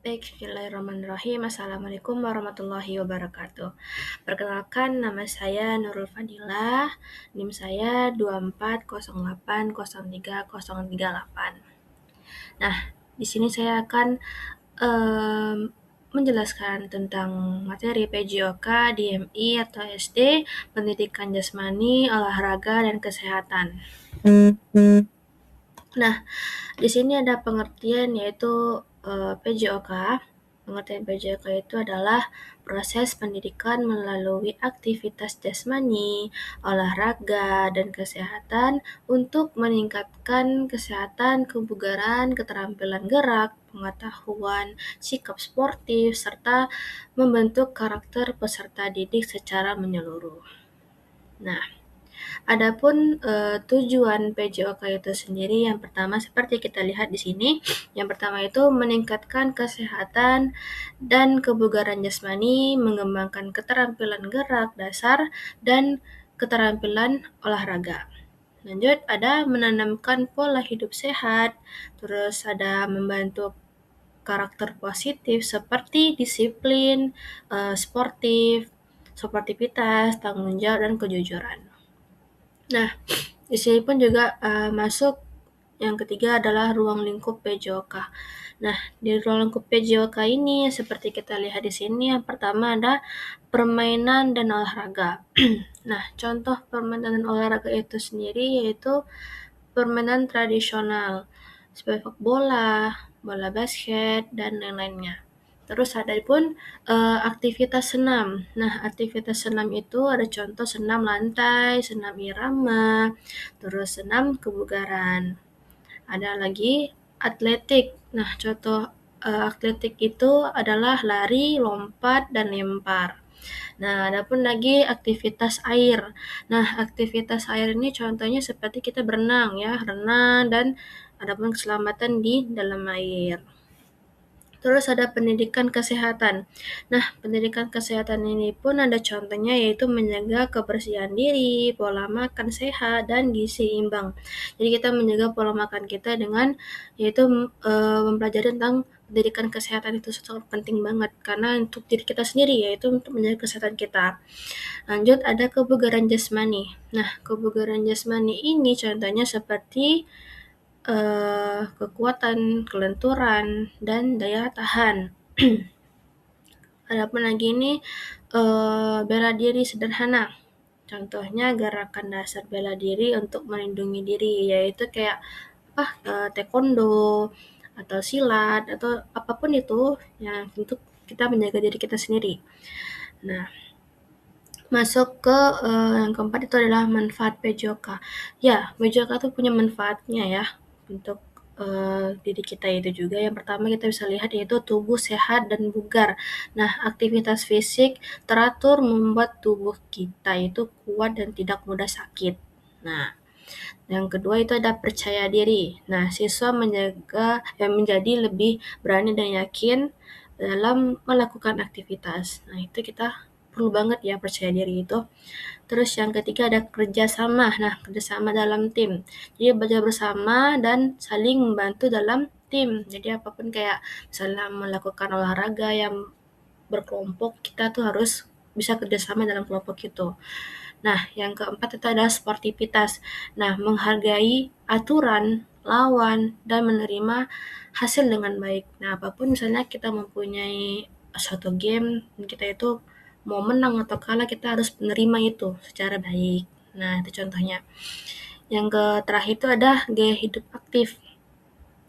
Baik, bismillahirrahmanirrahim. Assalamualaikum warahmatullahi wabarakatuh. Perkenalkan, nama saya Nurul Fadilah. NIM saya 24080338. Nah, di sini saya akan menjelaskan tentang materi PJOK, DMI atau SD, pendidikan jasmani, olahraga, dan kesehatan. Nah, di sini ada pengertian yaitu PJOK. Pengertian PJOK itu adalah proses pendidikan melalui aktivitas jasmani, olahraga, dan kesehatan untuk meningkatkan kesehatan, kebugaran, keterampilan gerak, pengetahuan, sikap sportif, serta membentuk karakter peserta didik secara menyeluruh. Nah, adapun tujuan PJOK itu sendiri, yang pertama seperti kita lihat di sini, yang pertama itu meningkatkan kesehatan dan kebugaran jasmani, mengembangkan keterampilan gerak dasar dan keterampilan olahraga. Lanjut, ada menanamkan pola hidup sehat, terus ada membantu karakter positif seperti disiplin, sportif, sportivitas, tanggung jawab, dan kejujuran. Nah, di sini pun juga masuk yang ketiga adalah ruang lingkup PJOK. Nah, di ruang lingkup PJOK ini seperti kita lihat di sini, yang pertama ada permainan dan olahraga. Nah, contoh permainan dan olahraga itu sendiri yaitu permainan tradisional seperti bola, bola basket, dan lain-lainnya. Terus ada pun aktivitas senam. Nah, aktivitas senam itu ada contoh senam lantai, senam irama, terus senam kebugaran. Ada lagi atletik. Nah, contoh atletik itu adalah lari, lompat, dan lempar. Nah, adapun lagi aktivitas air. Nah, aktivitas air ini contohnya seperti kita berenang ya, renang, dan adapun keselamatan di dalam air. Terus ada pendidikan kesehatan. Nah, pendidikan kesehatan ini pun ada contohnya yaitu menjaga kebersihan diri, pola makan sehat, dan gizi imbang. Jadi kita menjaga pola makan kita dengan yaitu mempelajari tentang pendidikan kesehatan itu sangat penting banget karena untuk diri kita sendiri yaitu untuk menjaga kesehatan kita. Lanjut ada kebugaran jasmani. Nah, kebugaran jasmani ini contohnya seperti kekuatan, kelenturan, dan daya tahan. Adapun lagi ini bela diri sederhana. Contohnya gerakan dasar bela diri untuk melindungi diri, yaitu kayak taekwondo atau silat atau apapun itu yang untuk kita menjaga diri kita sendiri. Nah, masuk ke yang keempat itu adalah manfaat PJOK. Ya, PJOK itu punya manfaatnya ya untuk diri kita itu juga. Yang pertama kita bisa lihat yaitu tubuh sehat dan bugar. Nah, aktivitas fisik teratur membuat tubuh kita itu kuat dan tidak mudah sakit. Nah, yang kedua itu ada percaya diri. Nah, siswa menjadi lebih berani dan yakin dalam melakukan aktivitas. Nah, itu kita perlu banget ya percaya diri itu. Terus yang ketiga ada kerjasama. Nah, kerjasama dalam tim. Jadi belajar bersama dan saling membantu dalam tim. Jadi apapun kayak misalnya melakukan olahraga yang berkelompok, kita tuh harus bisa kerjasama dalam kelompok itu. Nah, yang keempat itu adalah sportivitas. Nah, menghargai aturan, lawan, dan menerima hasil dengan baik. Nah, apapun misalnya kita mempunyai suatu game, kita itu mau menang atau kalah, kita harus menerima itu secara baik. Nah, itu contohnya. Yang terakhir itu ada gaya hidup aktif.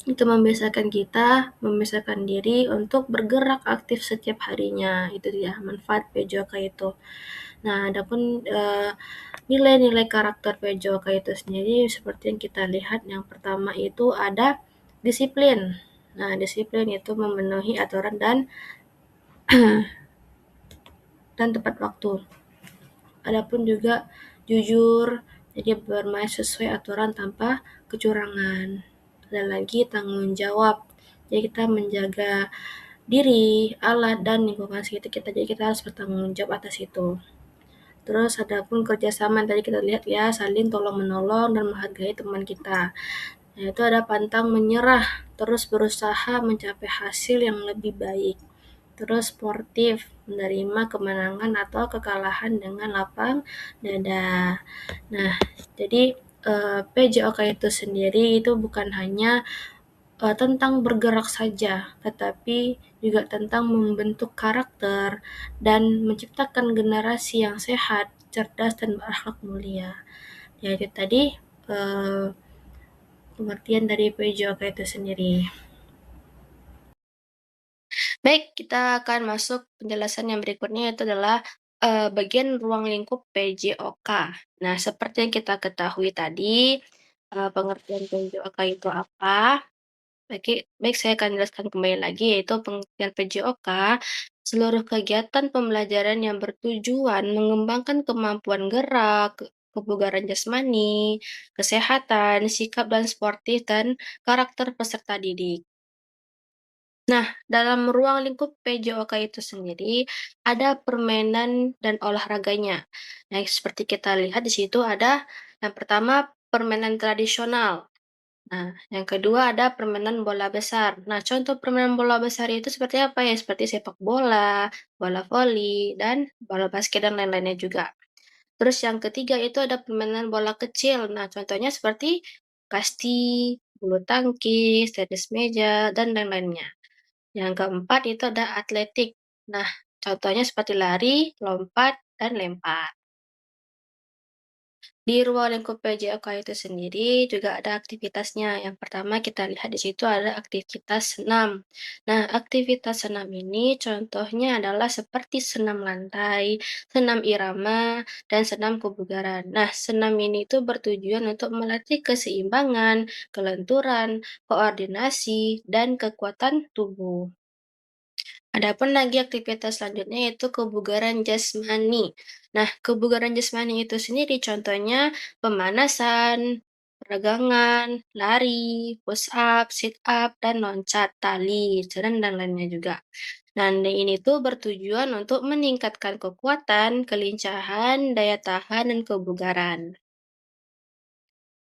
Itu membiasakan diri untuk bergerak aktif setiap harinya. Itu dia manfaat PJOK itu. Nah, adapun nilai-nilai karakter PJOK itu sendiri seperti yang kita lihat, yang pertama itu ada disiplin. Nah, disiplin itu memenuhi aturan dan tepat waktu. Adapun juga jujur, jadi bermain sesuai aturan tanpa kecurangan. Ada lagi tanggung jawab, jadi kita menjaga diri, alat, dan lingkungan sekitar kita, jadi kita harus bertanggung jawab atas itu. Terus ada pun kerjasama yang tadi kita lihat ya, saling tolong menolong dan menghargai teman kita. Nah, itu ada pantang menyerah, terus berusaha mencapai hasil yang lebih baik. Terus sportif, menerima kemenangan atau kekalahan dengan lapang dada. Nah, jadi PJOK itu sendiri itu bukan hanya tentang bergerak saja, tetapi juga tentang membentuk karakter dan menciptakan generasi yang sehat, cerdas, dan berakhlak mulia. Ya, itu tadi eh, pengertian dari PJOK itu sendiri. Baik, kita akan masuk penjelasan yang berikutnya, yaitu adalah bagian ruang lingkup PJOK. Nah, seperti yang kita ketahui tadi, pengertian PJOK itu apa? Baik, saya akan jelaskan kembali lagi, yaitu pengertian PJOK, seluruh kegiatan pembelajaran yang bertujuan mengembangkan kemampuan gerak, kebugaran jasmani, kesehatan, sikap dan sportif, dan karakter peserta didik. Nah, dalam ruang lingkup PJOK itu sendiri, ada permainan dan olahraganya. Nah, seperti kita lihat di situ ada yang pertama permainan tradisional. Nah, yang kedua ada permainan bola besar. Nah, contoh permainan bola besar itu seperti apa ya? Seperti sepak bola, bola voli, dan bola basket dan lain-lainnya juga. Terus yang ketiga itu ada permainan bola kecil. Nah, contohnya seperti kasti, bulu tangkis, tenis meja, dan lain-lainnya. Yang keempat itu ada atletik. Nah, contohnya seperti lari, lompat, dan lempar. Di ruang lingkup PJOK itu sendiri juga ada aktivitasnya. Yang pertama kita lihat di situ ada aktivitas senam. Nah, aktivitas senam ini contohnya adalah seperti senam lantai, senam irama, dan senam kebugaran. Nah, senam ini tuh bertujuan untuk melatih keseimbangan, kelenturan, koordinasi, dan kekuatan tubuh. Adapun lagi aktivitas selanjutnya yaitu kebugaran jasmani. Nah, kebugaran jasmani itu sendiri contohnya pemanasan, peregangan, lari, push up, sit up, dan loncat tali, jalan dan lainnya juga. Nah, ini tuh bertujuan untuk meningkatkan kekuatan, kelincahan, daya tahan, dan kebugaran.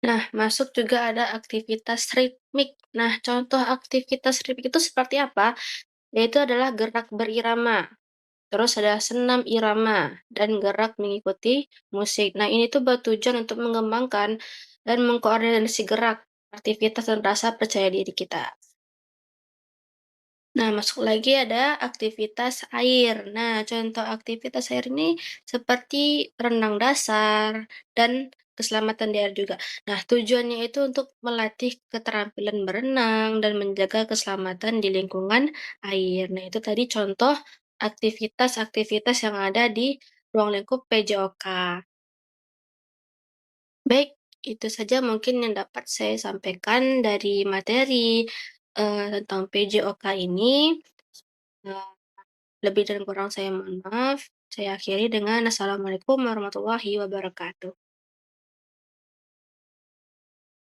Nah, masuk juga ada aktivitas ritmik. Nah, contoh aktivitas ritmik itu seperti apa? Yaitu adalah gerak berirama. Terus ada senam irama dan gerak mengikuti musik. Nah, ini tuh bertujuan untuk mengembangkan dan mengkoordinasi gerak, aktivitas dan rasa percaya diri kita. Nah, masuk lagi ada aktivitas air. Nah, contoh aktivitas air ini seperti renang dasar dan keselamatan di air juga. Nah, tujuannya itu untuk melatih keterampilan berenang dan menjaga keselamatan di lingkungan air. Nah, itu tadi contoh aktivitas-aktivitas yang ada di ruang lingkup PJOK. Baik, itu saja mungkin yang dapat saya sampaikan dari materi tentang PJOK ini. Eh, Lebih dan kurang saya mohon maaf. Saya akhiri dengan assalamualaikum warahmatullahi wabarakatuh.